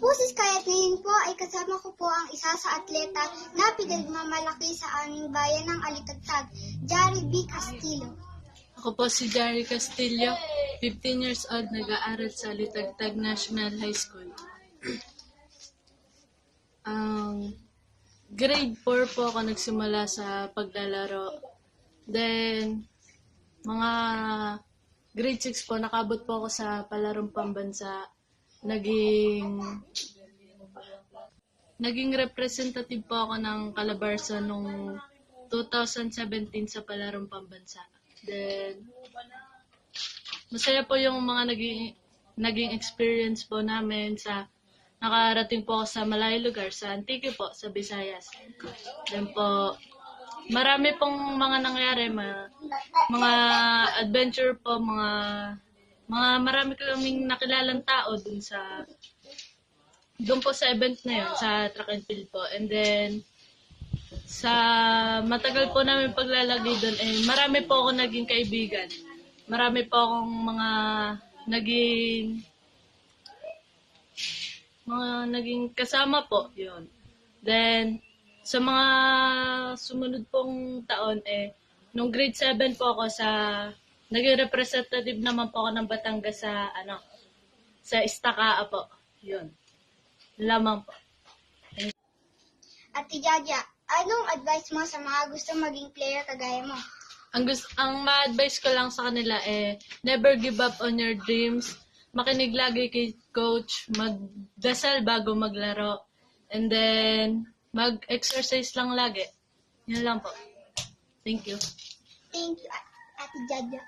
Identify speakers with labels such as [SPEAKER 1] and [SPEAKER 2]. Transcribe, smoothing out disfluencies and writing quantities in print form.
[SPEAKER 1] po si Sky at ngayon po ay kasama ko po ang isa sa atleta na pinagmamalaki sa aming bayan ng Alitagtag, Jari B. Castillo.
[SPEAKER 2] Ako po si Jari Castillo, 15 years old, nag-aaral sa Alitagtag National High School. Grade 4 po ako nagsimula sa paglalaro. Then, mga grade 6 po, nakabot po ako sa palarong pambansa. Naging representative po ako ng Calabarzon noong 2017 sa palarong pambansa. Then, masaya po yung mga naging experience po namin sa nakarating po ako sa malayong lugar, sa Antique po, sa Visayas. Then po, marami pong mga nangyari, mga adventure po, marami kaming nakilalang tao doon po sa event na yun, sa track and field po. And then, sa matagal po namin paglalagay doon, marami po ako naging kaibigan. Marami po akong mga naging kasama po, yun. Then, sa mga sumunod pong taon, nung grade 7 po ako naging representative naman po ako ng Batangas sa Istakaa po, yun. Lamang po.
[SPEAKER 1] Ate Jaja, anong advice mo sa mga gusto maging player kagaya mo?
[SPEAKER 2] Ang ma-advise ko lang sa kanila never give up on your dreams. Makinig lagi kay coach, magdasal bago maglaro, and then mag-exercise lang lagi. Yun lang po. Thank you.
[SPEAKER 1] Thank you, Ate Jaja.